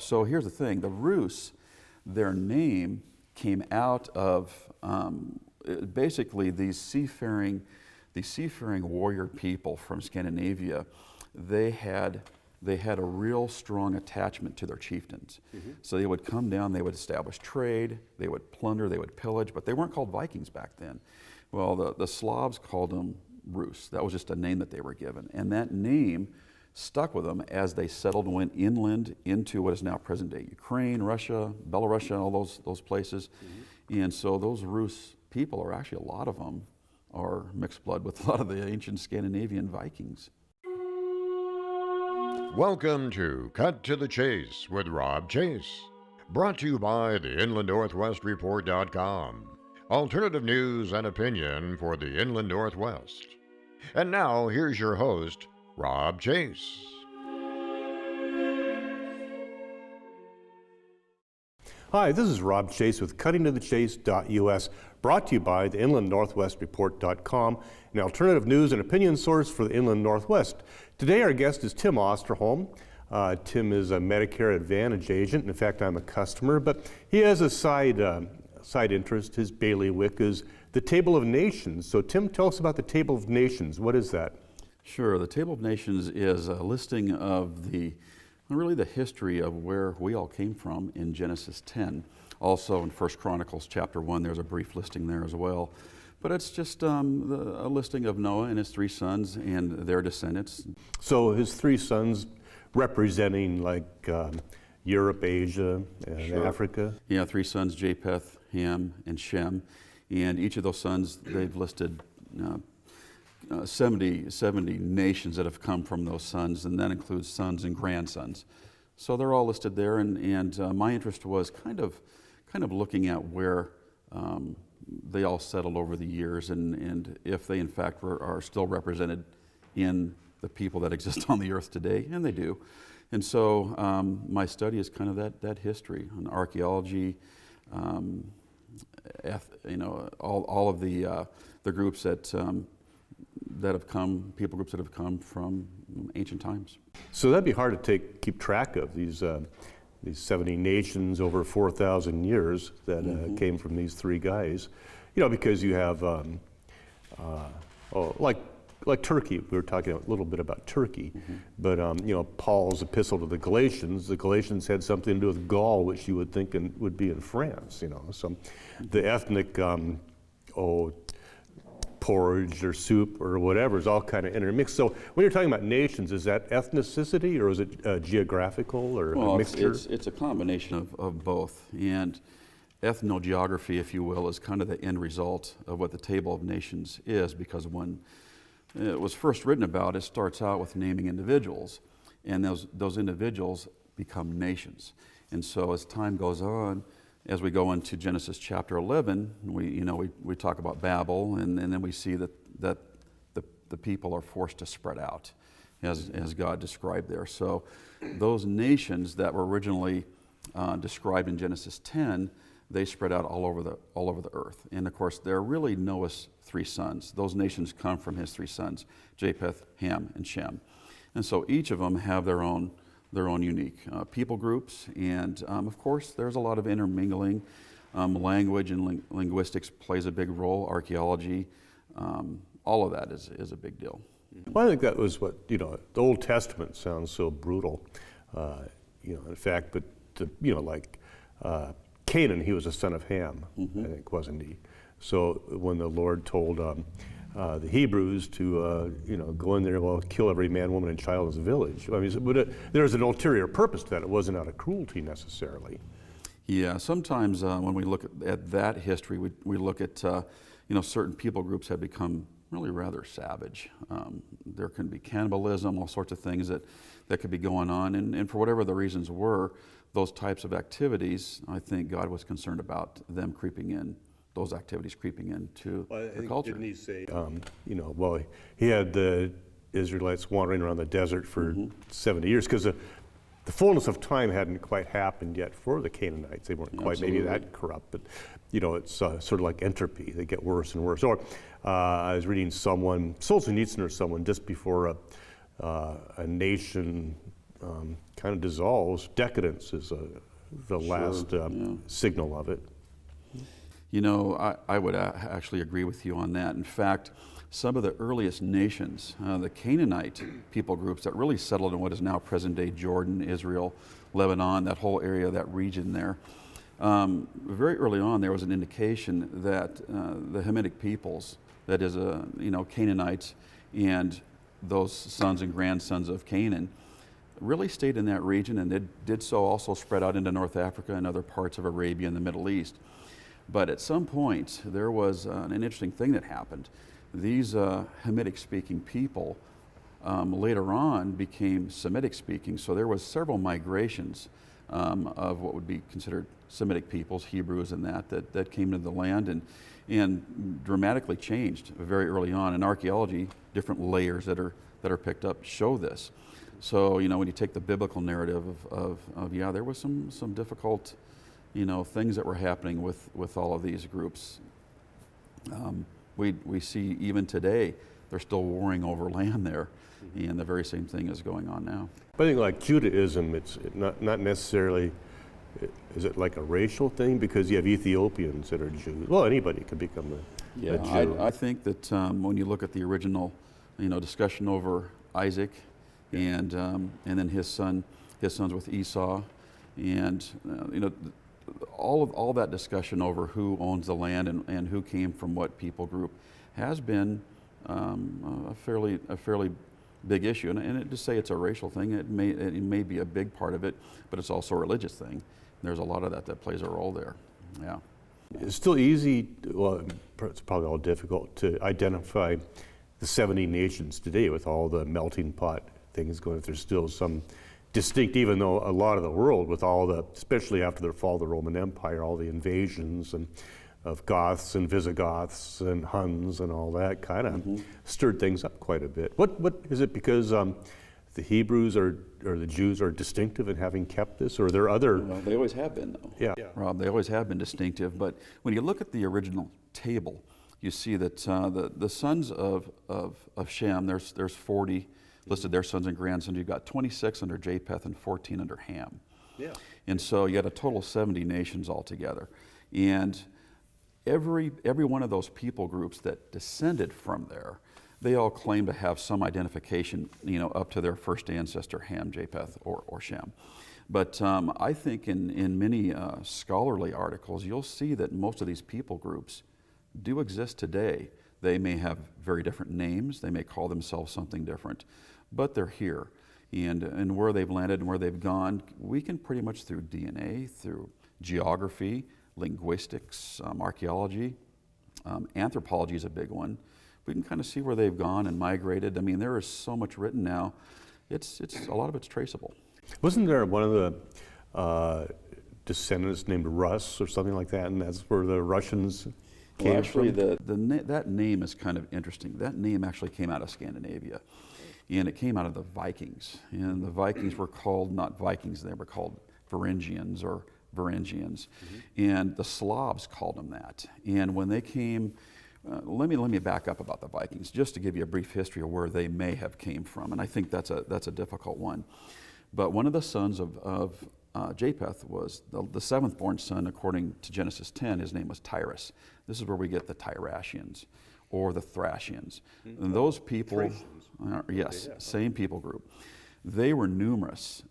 So here's the thing, the Rus, their name came out of basically these seafaring warrior people from Scandinavia. They had a real strong attachment to their chieftains. So they would come down, they would establish trade, they would plunder, they would pillage, but they weren't called Vikings back then. Well, the Slavs called them Rus. That was just a name that they were given. And that name stuck with them as they settled and went inland into what is now present-day Ukraine, Russia, Belarus, all those places. And so those Rus people are actually, a lot of them are mixed blood with a lot of the ancient Scandinavian Vikings. Welcome to Cut to the Chase with Rob Chase. Brought to you by the InlandNorthwestReport.com. Alternative news and opinion for the Inland Northwest. And now, here's your host, Rob Chase. Hi, this is Rob Chase with CuttingToTheChase.us, brought to you by the InlandNorthwestReport.com, an alternative news and opinion source for the Inland Northwest. Today our guest is Tim Osterholm. Tim is a Medicare Advantage agent. In fact, I'm a customer, but he has a side interest. His bailiwick is the Table of Nations. So Tim, tell us about the Table of Nations. What is that? Sure. The Table of Nations is a listing of the history of where we all came from in Genesis 10. Also in 1 Chronicles chapter 1, there's a brief listing there as well. But it's just a listing of Noah and his 3 sons and their descendants. So his 3 sons representing like Europe, Asia, and Africa? Yeah, 3 sons, Japheth, Ham, and Shem. And each of those sons, they've listed 70 nations that have come from those sons, and that includes sons and grandsons. So they're all listed there, and my interest was kind of looking at where they all settled over the years, and if they in fact are still represented in the people that exist on the earth today, and they do. And so my study is kind of that history, and archaeology, all of the groups that have come, people groups that have come from ancient times. So that'd be hard to keep track of, these 70 nations over 4,000 years that came from these 3 guys. Because you have, like Turkey, we were talking a little bit about Turkey, but Paul's epistle to the Galatians had something to do with Gaul, which you would think would be in France, So the ethnic, porridge or soup or whatever is all kind of intermixed. So when you're talking about nations, is that ethnicity or is it geographical or a mixture? It's a combination of both. And ethnogeography, if you will, is kind of the end result of what the Table of Nations is, because when it was first written about, it starts out with naming individuals, and those individuals become nations. And so as time goes on, as we go into Genesis chapter 11, we talk about Babel, and then we see that the people are forced to spread out, as God described there. So those nations that were originally described in Genesis 10, they spread out all over the earth. And of course, they're really Noah's 3 sons. Those nations come from his 3 sons, Japheth, Ham, and Shem. And so each of them have their own unique people groups, and of course there's a lot of intermingling. Language and linguistics plays a big role, archaeology, all of that is a big deal. Well, I think that was what, the Old Testament sounds so brutal, in fact, but Canaan, he was a son of Ham, I think, wasn't he? So when the Lord told the Hebrews to go in there, kill every man, woman, and child in his village. I mean, but there's an ulterior purpose to that. It wasn't out of cruelty necessarily. Yeah, sometimes when we look at that history, we look at certain people groups have become really rather savage. There can be cannibalism, all sorts of things that could be going on, and for whatever the reasons were, those types of activities, I think God was concerned about them creeping in. Those activities creeping into the culture. Didn't he say, he had the Israelites wandering around the desert for 70 years because the fullness of time hadn't quite happened yet for the Canaanites. They weren't quite maybe that corrupt, but it's sort of like entropy. They get worse and worse. Or I was reading Solzhenitsyn or someone just before a nation kind of dissolves. Decadence is the last signal of it. You know, I would actually agree with you on that. In fact, some of the earliest nations, the Canaanite people groups that really settled in what is now present-day Jordan, Israel, Lebanon, that whole area, that region there, very early on there was an indication that the Hamitic peoples, that is, Canaanites and those sons and grandsons of Canaan, really stayed in that region, and they did so also spread out into North Africa and other parts of Arabia and the Middle East. But at some point, there was an interesting thing that happened. These Hamitic-speaking people later on became Semitic-speaking, so there was several migrations of what would be considered Semitic peoples, Hebrews and that came to the land and dramatically changed very early on. In archaeology, different layers that are picked up show this. So, you know, when you take the biblical narrative of there was some difficult, things that were happening with all of these groups. We see even today, they're still warring over land there, and the very same thing is going on now. But I think like Judaism, it's not necessarily, is it like a racial thing? Because you have Ethiopians that are Jews. Well, anybody could become a Jew. I think that when you look at the original, discussion over Isaac, and then his sons with Esau, and all that discussion over who owns the land and who came from what people group has been a fairly big issue. And to say it's a racial thing, it may be a big part of it, but it's also a religious thing. There's a lot of that plays a role there. Yeah. It's still easy, well, it's probably all difficult to identify the 70 nations today with all the melting pot things going. There's still some distinct, even though a lot of the world with all the, especially after the fall of the Roman Empire, all the invasions and of Goths and Visigoths and Huns and all that kind of stirred things up quite a bit. What is it because the Hebrews or the Jews are distinctive in having kept this, or are there other? Well, they always have been, though. Yeah. Rob, they always have been distinctive. But when you look at the original table, you see that the sons of Shem, there's 40 listed, their sons and grandsons. You've got 26 under Japheth and 14 under Ham. Yeah. And so you had a total of 70 nations altogether. And every one of those people groups that descended from there, they all claim to have some identification, up to their first ancestor, Ham, Japheth, or Shem. But I think in many scholarly articles, you'll see that most of these people groups do exist today. They may have very different names. They may call themselves something different, but they're here. And where they've landed and where they've gone, we can pretty much through DNA, through geography, linguistics, archaeology, anthropology is a big one. We can kind of see where they've gone and migrated. I mean, there is so much written now. It's a lot of it's traceable. Wasn't there one of the descendants named Russ or something like that, and that's where the Russians came actually, from? that name is kind of interesting. That name actually came out of Scandinavia, and it came out of the Vikings. And the Vikings were called not Vikings; they were called Varangians or Varangians, and the Slavs called them that. And when they came, let me back up about the Vikings, just to give you a brief history of where they may have came from. And I think that's a difficult one. But one of the sons of Japheth was the seventh born son, according to Genesis 10. His name was Tyrus. This is where we get the Tyrashians or the Thracians. And those people, yes, same people group. They were numerous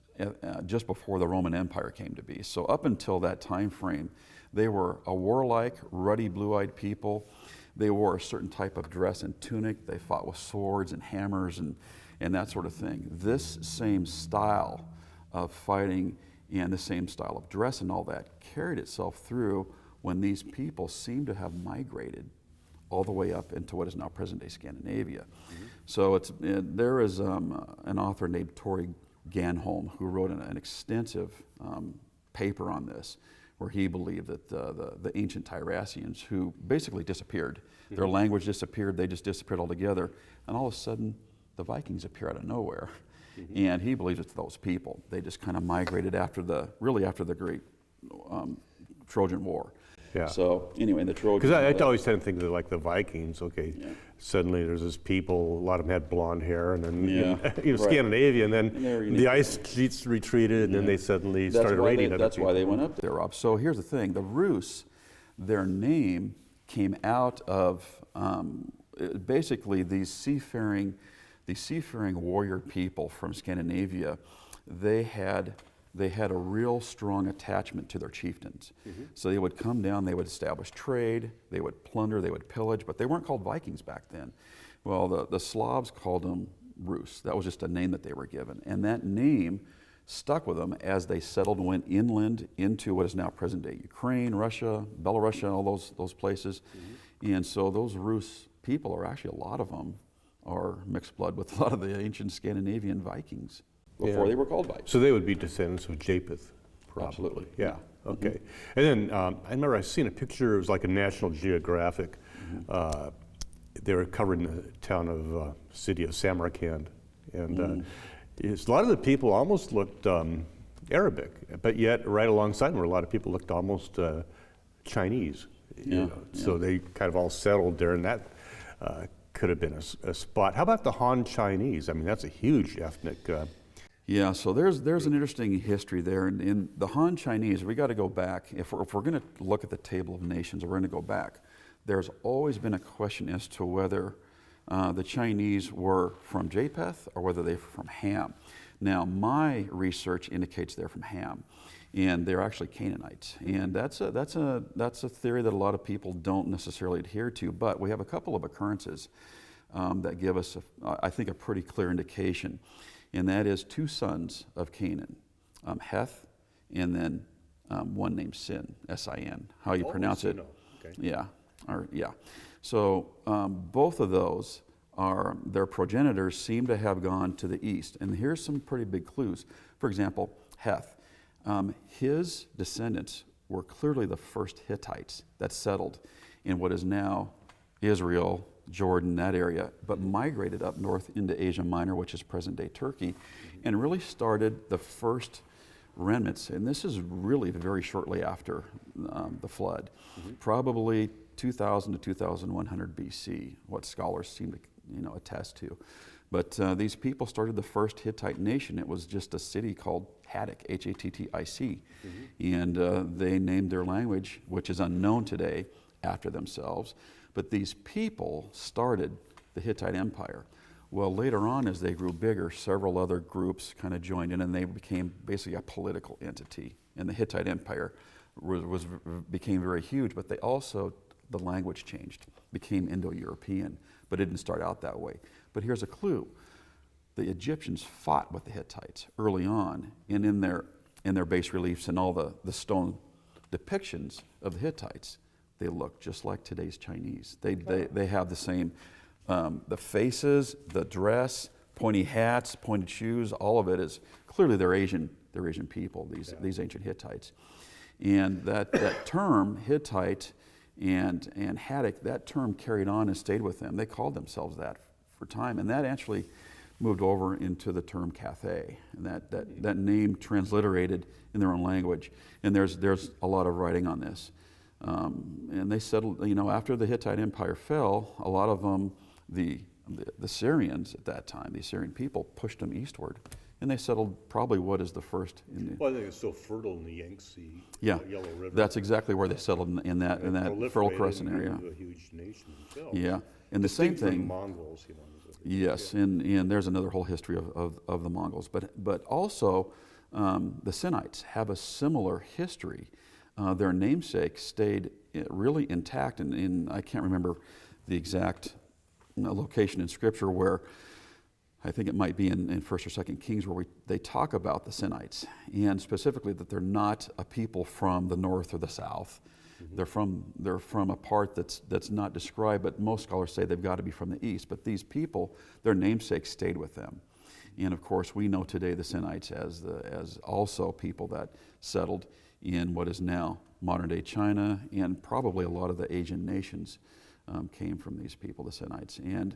just before the Roman Empire came to be. So up until that time frame, they were a warlike, ruddy, blue-eyed people. They wore a certain type of dress and tunic. They fought with swords and hammers and that sort of thing. This same style of fighting and the same style of dress and all that carried itself through when these people seem to have migrated all the way up into what is now present-day Scandinavia. So there is an author named Tori Ganholm who wrote an extensive paper on this, where he believed that the ancient Tyrasians, who basically disappeared, their language disappeared, they just disappeared altogether, and all of a sudden the Vikings appear out of nowhere. And he believes it's those people. They just kind of migrated after the great Trojan War. Yeah. So anyway, the Trojans. Because I always tend to think of like the Vikings. Okay, Yeah. suddenly there's this people. A lot of them had blonde hair, and then Yeah, you know, right. Scandinavia, and And then they were the unique. ice sheets retreated, and then they suddenly started raiding other That's people. why they went up there, Rob. So here's the thing: the Rus, their name came out of basically these seafaring warrior people from Scandinavia. They had a real strong attachment to their chieftains. So they would come down, they would establish trade, they would plunder, they would pillage, but they weren't called Vikings back then. Well, the Slavs called them Rus. That was just a name that they were given. And that name stuck with them as they settled and went inland into what is now present-day Ukraine, Russia, Belarus, all those places. And so those Rus people are actually, a lot of them are mixed blood with a lot of the ancient Scandinavian Vikings before they were called Vikings. So they would be descendants of Japheth, probably. Absolutely. Yeah. Okay. And then I remember I seen a picture. It was like a National Geographic. They were covering the town of city of Samarkand, and a lot of the people almost looked Arabic, but yet right alongside them were a lot of people looked almost Chinese. You know? So they kind of all settled there, and that could have been a spot. How about the Han Chinese? I mean, that's a huge ethnic. Yeah, so there's an interesting history there. In the Han Chinese, we got to go back. If we're going to look at the Table of Nations, we're going to go back. There's always been a question as to whether the Chinese were from Japheth or whether they were from Ham. Now, my research indicates they're from Ham, and they're actually Canaanites. And that's a theory that a lot of people don't necessarily adhere to. But we have a couple of occurrences that give us, I think, a pretty clear indication. And that is two sons of Canaan, Heth, and then one named Sin, S-I-N. How you pronounce it? Okay. Yeah. So both of those their progenitors seem to have gone to the east. And here's some pretty big clues. For example, Heth, his descendants were clearly the first Hittites that settled in what is now Israel, Jordan, that area, but migrated up north into Asia Minor, which is present-day Turkey, and really started the first remnants. And this is really very shortly after the flood, probably 2000 to 2100 BC, what scholars seem to attest to. But these people started the first Hittite nation. It was just a city called Haddock, H-A-T-T-I-C, and they named their language, which is unknown today, after themselves. But these people started the Hittite Empire. Well, later on, as they grew bigger, several other groups kind of joined in, and they became basically a political entity. And the Hittite Empire became very huge, but the language changed, became Indo-European, but it didn't start out that way. But here's a clue. The Egyptians fought with the Hittites early on, and in their bas reliefs and all the stone depictions of the Hittites, they look just like today's Chinese. They have the same, the faces, the dress, pointy hats, pointed shoes, all of it is clearly they're Asian people, these ancient Hittites. And that term, Hittite and Haddock, that term carried on and stayed with them. They called themselves that for time, and that actually moved over into the term Cathay, and that name transliterated in their own language. And there's a lot of writing on this. And they settled, after the Hittite Empire fell, a lot of them, the Syrians at that time, the Assyrian people, pushed them eastward. And they settled probably what is the first Indian. Well, I think it's so fertile in the Yangtze, Yellow River. That's exactly where they settled in that Fertile Crescent area. A huge nation themselves. Yeah, and the same Distinct from thing. Mongols, Yes, and there's another whole history of the Mongols, but also the Sinites have a similar history. Their namesake stayed really intact, and I can't remember the exact location in Scripture where, I think it might be in 1st or 2nd Kings, where they talk about the Sinites, and specifically that they're not a people from the north or the south. They're from a part that's not described, but most scholars say they've got to be from the east. But these people, their namesake stayed with them. And of course, we know today the Sinites as also people that settled in what is now modern-day China, and probably a lot of the Asian nations came from these people, the Sinites. And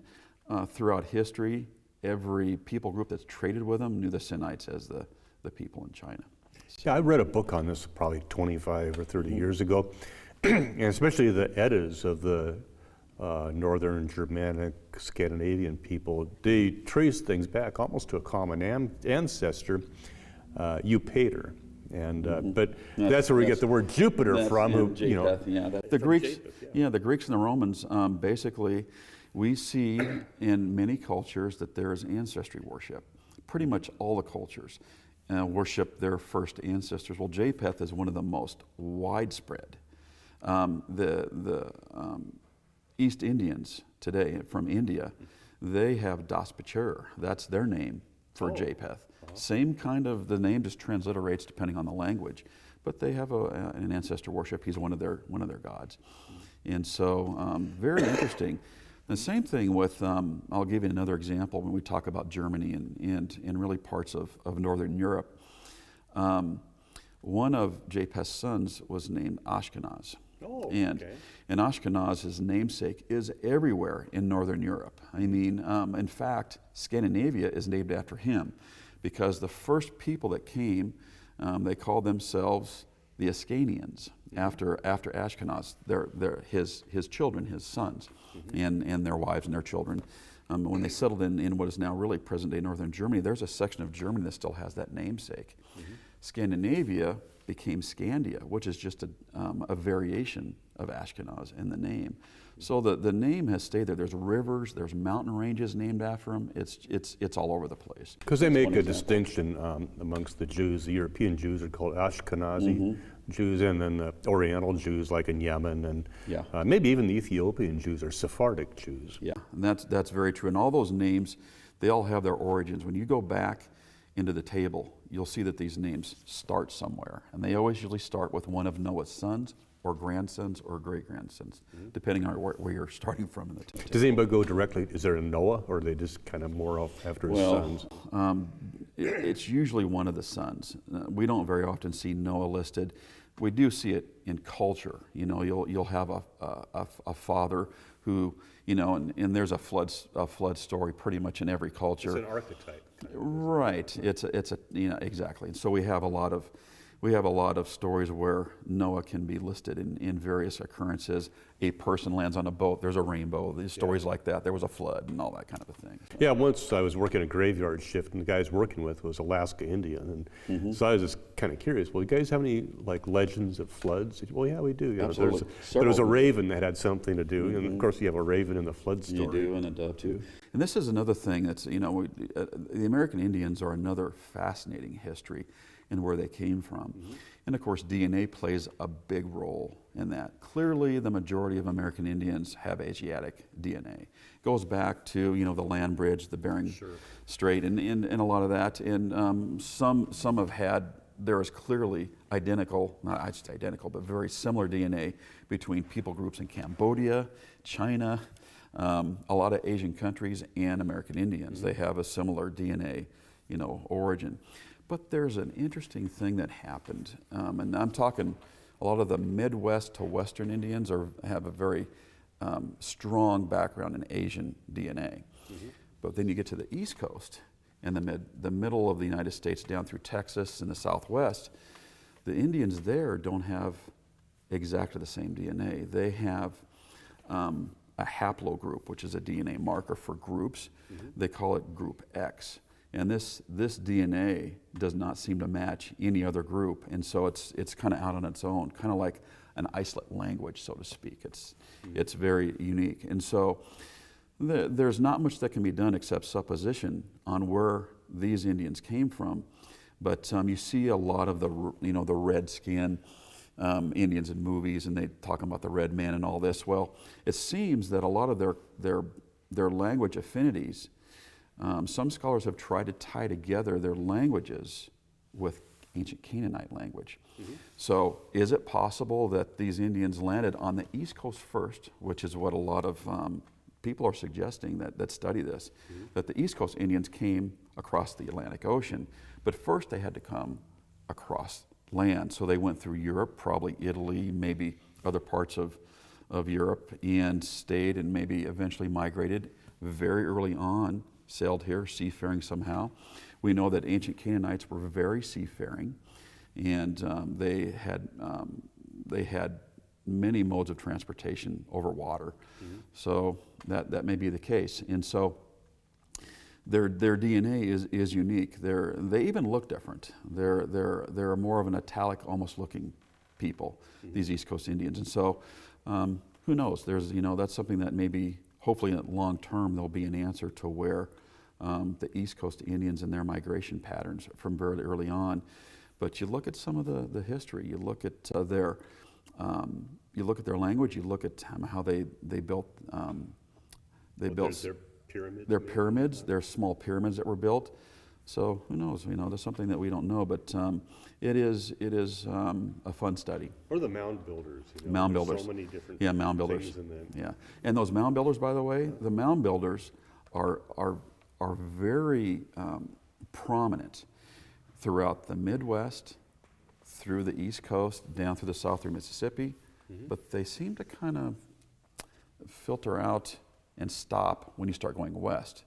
throughout history, every people group that's traded with them knew the Sinites as the people in China. Yeah, I read a book on this probably 25 or 30 years ago, and especially the Eddas of the northern Germanic Scandinavian people, they trace things back almost to a common ancestor, Eupator. And but that's where we get the word Jupiter from. The Greeks, the Greeks and the Romans. Basically, we see in many cultures that there is ancestry worship. Pretty much all the cultures worship their first ancestors. Well, Japheth is one of the most widespread. The East Indians today from India, they have Das Pichur. That's their name for Japheth. Same kind of, the name just transliterates depending on the language, but they have an ancestor worship. He's one of their gods, and so very interesting. The same thing with, I'll give you another example when we talk about Germany and really parts of Northern Europe. One of Japheth's sons was named Ashkenaz. And Ashkenaz's namesake is everywhere in Northern Europe. I mean, in fact, Scandinavia is named after him because the first people that came, they called themselves the Ascanians after Ashkenaz. They're his children, his sons, and their wives and their children. When they settled in what is now really present-day northern Germany, there's a section of Germany that still has that namesake. Scandinavia became Scandia, which is just a variation of Ashkenaz in the name. So the name has stayed there. There's rivers, there's mountain ranges named after them. It's all over the place. Because they make a distinction amongst the Jews. The European Jews are called Ashkenazi Jews, and then the Oriental Jews, like in Yemen, and maybe even the Ethiopian Jews are Sephardic Jews. Yeah, and that's very true. And all those names, they all have their origins. When you go back into the table, you'll see that these names start somewhere, and they always usually start with one of Noah's sons or grandsons or great-grandsons, depending on where you're starting from in the table. Does anybody go directly, is there a Noah, or are they just kind of more off after his sons? It's usually one of the sons. We don't very often see Noah listed. We do see it in culture. You know, you'll have a father who, you know, and there's a flood story pretty much in every culture. It's an archetype. Right. It's a exactly. And so we have a lot of stories where Noah can be listed in various occurrences. A person lands on a boat, there's a rainbow, these stories like that, there was a flood and all that kind of a thing. Yeah, once I was working a graveyard shift, and the guy I was working with was Alaska Indian, and so I was just kind of curious, well, you guys have any like legends of floods? Said, well, yeah, we do. You know, Absolutely. there was a raven that had something to do, and of course you have a raven in the flood story. You do, and a dove too. And this is another thing that's, the American Indians are another fascinating history and where they came from. And of course, DNA plays a big role in that. Clearly, the majority of American Indians have Asiatic DNA. It goes back to, the land bridge, the Bering Strait, and a lot of that. And some have had, there is clearly identical, not I should say identical, but very similar DNA between people groups in Cambodia, China, a lot of Asian countries, and American Indians. They have a similar DNA, origin. But there's an interesting thing that happened, and I'm talking a lot of the Midwest to Western Indians have a very strong background in Asian DNA. But then you get to the East Coast and the middle of the United States down through Texas and the Southwest, the Indians there don't have exactly the same DNA. They have a haplogroup, which is a DNA marker for groups. They call it Group X. And this DNA does not seem to match any other group, and so it's kind of out on its own, kind of like an isolate language, so to speak. It's very unique, and so there's not much that can be done except supposition on where these Indians came from. But you see a lot of the red skin Indians in movies, and they talk about the red man and all this. Well, it seems that a lot of their language affinities. Some scholars have tried to tie together their languages with ancient Canaanite language. So is it possible that these Indians landed on the East Coast first, which is what a lot of people are suggesting that study this, that the East Coast Indians came across the Atlantic Ocean, but first they had to come across land. So they went through Europe, probably Italy, maybe other parts of Europe, and stayed and maybe eventually migrated very early on, sailed here, seafaring somehow. We know that ancient Canaanites were very seafaring, and they had many modes of transportation over water. So that may be the case. And so their DNA is unique. They even look different. They're more of an Italic, almost looking people, these East Coast Indians. And so who knows? That's something that maybe, hopefully in long term, there'll be an answer to where the East Coast Indians and their migration patterns from very early on. But you look at some of the history. You look at their language. You look at how they built. Their pyramids. Their pyramids. Their small pyramids that were built. So who knows? There's something that we don't know. But it is a fun study. Or the Mound Builders. Mound Builders. So many different Mound Builders. things in them. Yeah, and those Mound Builders, by the way, the Mound Builders are very prominent throughout the Midwest, through the East Coast, down through the South through Mississippi, but they seem to kind of filter out and stop when you start going west.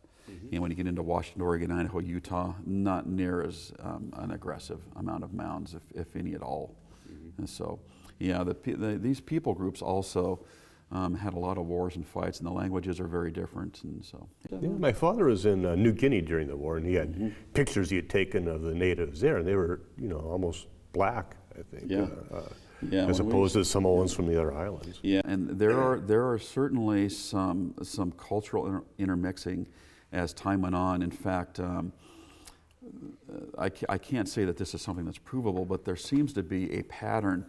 And when you get into Washington, Oregon, Idaho, Utah, not near as an aggressive amount of mounds, if any at all. And so, these people groups also had a lot of wars and fights, and the languages are very different. And so, My father was in New Guinea during the war, and he had pictures he had taken of the natives there, and they were, almost black, I think. As opposed to Samoans from the other islands. Yeah, and there are certainly some cultural intermixing as time went on. In fact, I can't say that this is something that's provable, but there seems to be a pattern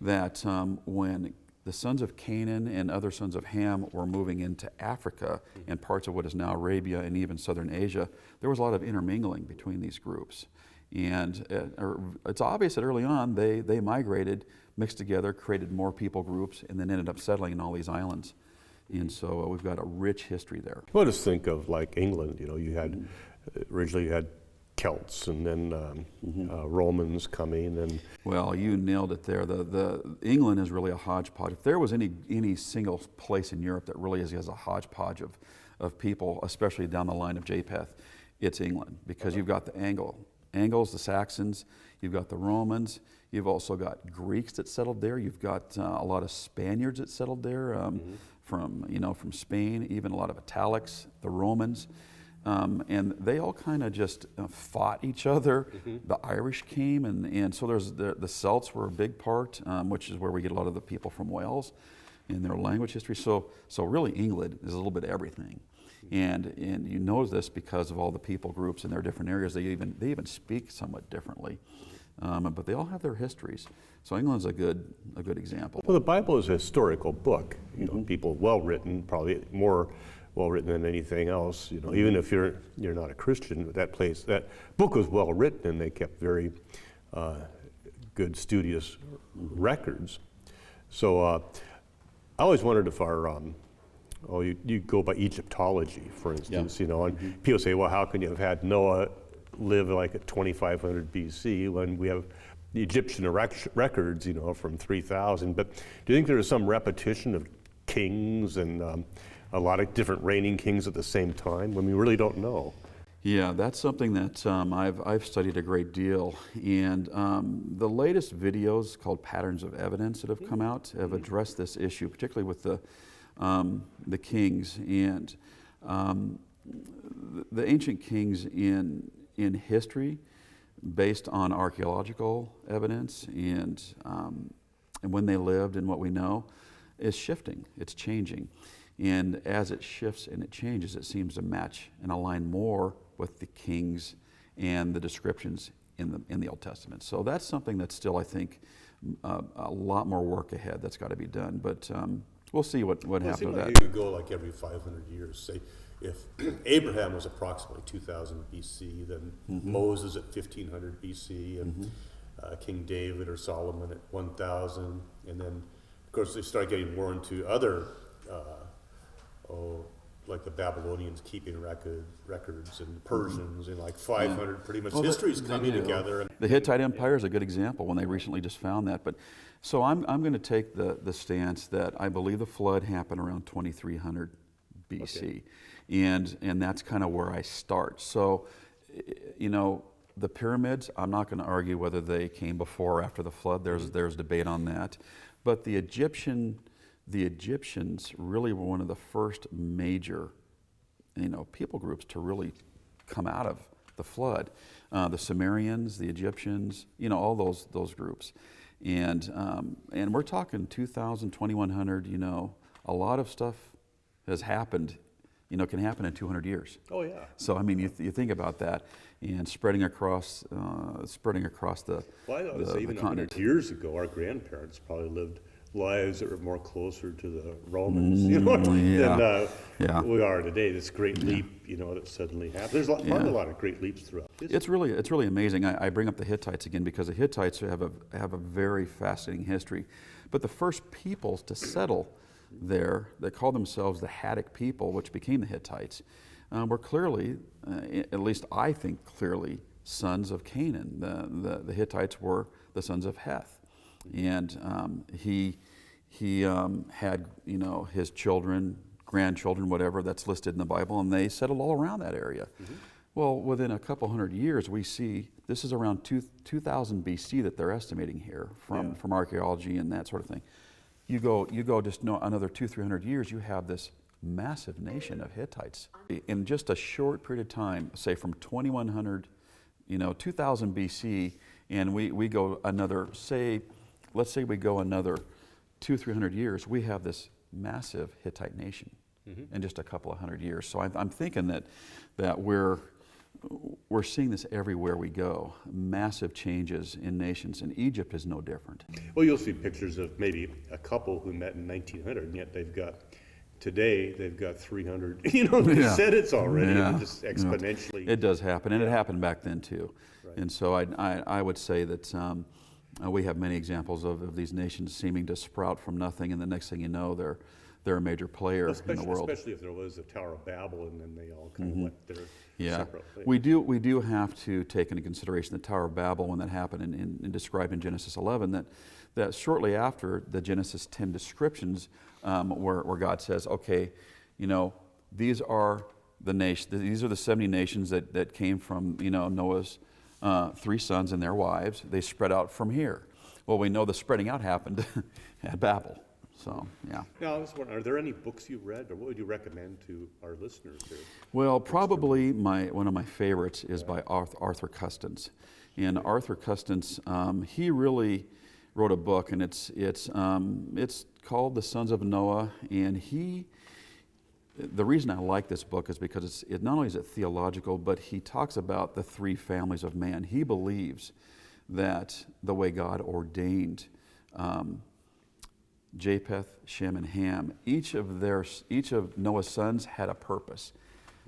that when the sons of Canaan and other sons of Ham were moving into Africa and parts of what is now Arabia and even southern Asia, there was a lot of intermingling between these groups. And it's obvious that early on they migrated, mixed together, created more people groups, and then ended up settling in all these islands. And so we've got a rich history there. Well, just think of like England. You had originally you had Celts, and then Romans coming, and well, you nailed it there. The England is really a hodgepodge. If there was any single place in Europe that really has a hodgepodge of people, especially down the line of Japheth, it's England, because you've got the Angles, the Saxons, you've got the Romans, you've also got Greeks that settled there, you've got a lot of Spaniards that settled there from Spain, even a lot of Italics, the Romans. And they all kind of just fought each other. The Irish came, and so the Celts were a big part, which is where we get a lot of the people from Wales in their language history. So really England is a little bit of everything. And you know this because of all the people groups in their different areas. They even speak somewhat differently, but they all have their histories. So England's a good example. Well, the Bible is a historical book. People well written, probably more well written than anything else. Even if you're not a Christian, that book was well written, and they kept very good, studious records. So I always wondered if our you go by Egyptology, for instance, and people say, well, how can you have had Noah live like at 2500 BC when we have the Egyptian records, from 3000? But do you think there is some repetition of kings and a lot of different reigning kings at the same time when we really don't know? Yeah, that's something that I've studied a great deal, and the latest videos called Patterns of Evidence that have come out have addressed this issue, particularly with the kings and the ancient kings in history, based on archaeological evidence and when they lived and what we know, is shifting. It's changing. And as it shifts and it changes, it seems to match and align more with the kings and the descriptions in the Old Testament. So that's something that's still, I think, a lot more work ahead that's got to be done. But we'll see what happens with that. You could go like every 500 years. Say, if Abraham was approximately 2000 BC, then Moses at 1500 BC, and King David or Solomon at 1000, and then, of course, they start getting more into other like the Babylonians keeping records, and the Persians in like 500, pretty much history's coming together. The Hittite Empire is a good example when they recently just found that. But so I'm going to take the stance that I believe the flood happened around 2300 BC, and that's kind of where I start. So, the pyramids, I'm not going to argue whether they came before or after the flood. There's debate on that. But the Egyptians really were one of the first major, people groups to really come out of the flood. The Sumerians, the Egyptians, all those groups. And we're talking 2,000, 2,100, a lot of stuff has happened, can happen in 200 years. Oh, yeah. So, I mean, you think about that, and spreading across the Well, I would the say even continent. 100 years ago, our grandparents probably lived lives that were more closer to the Romans, than we are today. This great leap, that suddenly happened. There's a lot of great leaps throughout history. It's really amazing. I bring up the Hittites again because the Hittites have a very fascinating history. But the first peoples to settle there, that called themselves the Haddock People, which became the Hittites, were clearly, at least I think clearly, sons of Canaan. The Hittites were the sons of Heth. And he had, his children, grandchildren, whatever, that's listed in the Bible, and they settled all around that area. Mm-hmm. Well, within a couple hundred years, we see this is around 2000 BC that they're estimating here from archaeology and that sort of thing. You go just another 200-300 years, you have this massive nation of Hittites. In just a short period of time, say from 2100, 2000 BC, and we go another, let's say we go another 200-300 years, we have this massive Hittite nation in just a couple of hundred years. So I'm thinking that we're seeing this everywhere we go, massive changes in nations, and Egypt is no different. Well, you'll see pictures of maybe a couple who met in 1900, and yet today they've got 300. They said it's already just exponentially. It does happen, and it happened back then too. Right. And so I would say that we have many examples of these nations seeming to sprout from nothing, and the next thing you know, they're a major player in the world. Especially if there was a Tower of Babel, and then they all kind of went their separate ways. We do have to take into consideration the Tower of Babel when that happened, and described in Genesis 11 that shortly after the Genesis 10 descriptions, where God says, okay, these are the 70 nations that came from Noah's 3 sons and their wives. They spread out from here. Well, we know the spreading out happened at Babel. So, yeah. Now, I was wondering, are there any books you've read, or what would you recommend to our listeners here? Well, probably one of my favorites is by Arthur Custance. And Arthur Custance, he really wrote a book, and it's called The Sons of Noah. And the reason I like this book is because it not only is it theological, but he talks about the 3 families of man. He believes that the way God ordained Japheth, Shem, and Ham, each of Noah's sons had a purpose.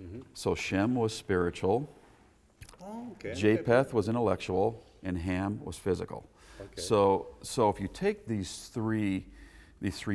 Mm-hmm. So Shem was spiritual, Japheth was intellectual, and Ham was physical. Okay. So if you take these three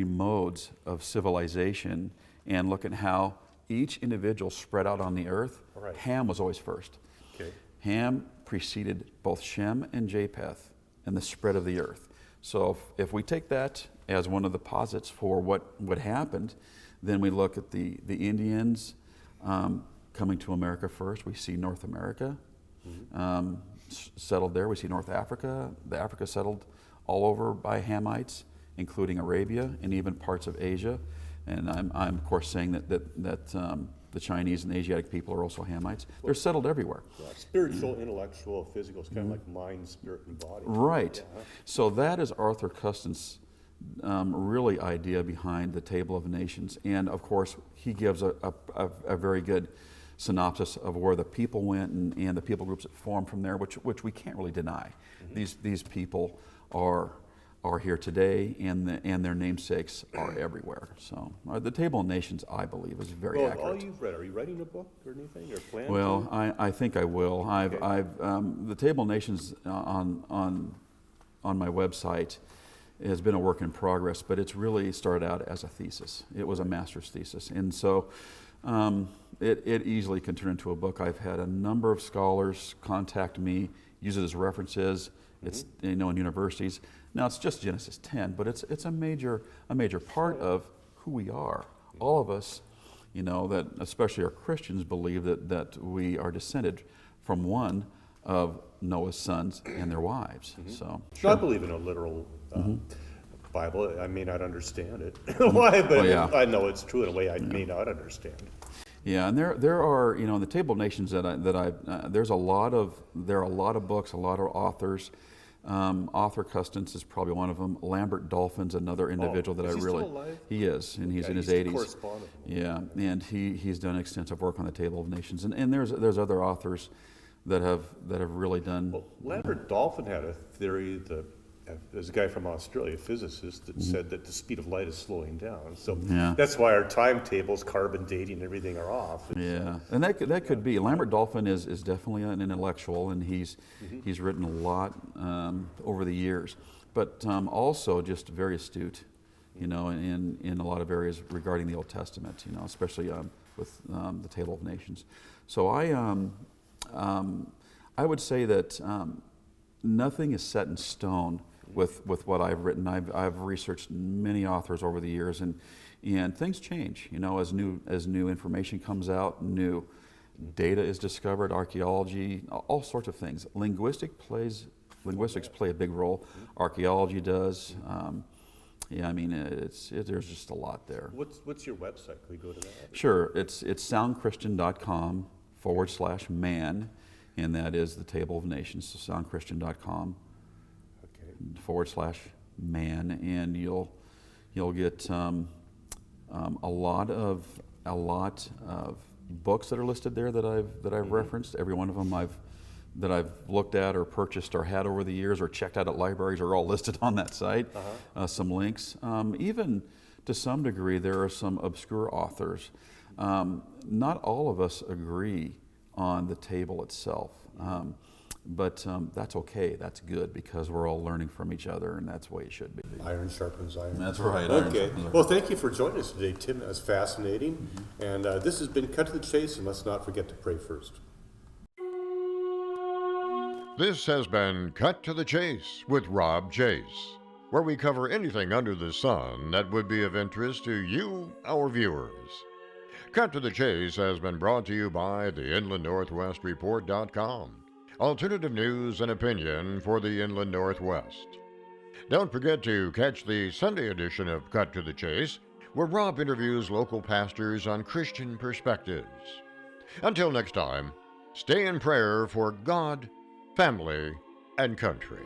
modes of civilization and look at how each individual spread out on the earth, right. Ham was always first. Okay. Ham preceded both Shem and Japheth in the spread of the earth. So if we take that as one of the posits for what happened, then we look at the Indians coming to America first. We see North America settled there. We see North Africa. The Africa settled all over by Hamites, including Arabia and even parts of Asia. And I'm of course saying that the Chinese and Asiatic people are also Hamites. They're settled everywhere. Yeah, spiritual, intellectual, physical. It's kind of like mind, spirit, and body. Right. Yeah. So that is Arthur Custance's really idea behind the Table of Nations. And of course, he gives a very good synopsis of where the people went and the people groups that formed from there, which we can't really deny. Mm-hmm. These people are here today, and their namesakes are everywhere. So the Table of Nations, I believe, is very accurate. All you've read, are you writing a book or anything, or planning? Well, I think I will. The Table of Nations on my website has been a work in progress, but it's really started out as a thesis. It was a master's thesis, and so it easily can turn into a book. I've had a number of scholars contact me, use it as references. It's in universities. Now it's just Genesis 10, but it's a major part of who we are. All of us, that especially our Christians believe that we are descended from one of Noah's sons and their wives. So I believe in a literal Bible. I may not understand it. Why? But I know it's true in a way I may not understand. Yeah, and there are, you know, in the Table of Nations there are a lot of books, a lot of authors. Arthur Custance is probably one of them. Lambert Dolphin's another individual that I really. Still alive? He is, and he's in his 80s. Yeah, and he's done extensive work on the Table of Nations, and there's other authors that have really done. Well, Lambert Dolphin had a theory that there's a guy from Australia, a physicist, that said that the speed of light is slowing down. So that's why our timetables, carbon dating, and everything are off. And that could be. Lambert Dolphin is definitely an intellectual, and he's written a lot over the years, but also just very astute, you know, in a lot of areas regarding the Old Testament, you know, especially with the Table of Nations. So I would say that nothing is set in stone with what I've written. I've researched many authors over the years, and things change. You know, as new information comes out, new data is discovered, archaeology, all sorts of things. Linguistics play a big role. Archaeology does. I mean, there's just a lot there. What's your website? Can we go to that? Sure. It's soundchristian.com/man, and that is the Table of Nations. So soundchristian.com. /man, and you'll get a lot of books that are listed there that I've referenced. Every one of them that I've looked at or purchased or had over the years or checked out at libraries are all listed on that site. Some links. Even to some degree, there are some obscure authors. Not all of us agree on the table itself. But that's okay. That's good, because we're all learning from each other, and that's the way it should be. Iron sharpens iron. That's right. Okay. Well, thank you for joining us today, Tim. That's fascinating. And this has been Cut to the Chase, and let's not forget to pray first. This has been Cut to the Chase with Rob Chase, where we cover anything under the sun that would be of interest to you, our viewers. Cut to the Chase has been brought to you by the InlandNorthwestReport.com. Alternative news and opinion for the Inland Northwest. Don't forget to catch the Sunday edition of Cut to the Chase, where Rob interviews local pastors on Christian perspectives. Until next time, stay in prayer for God, family, and country.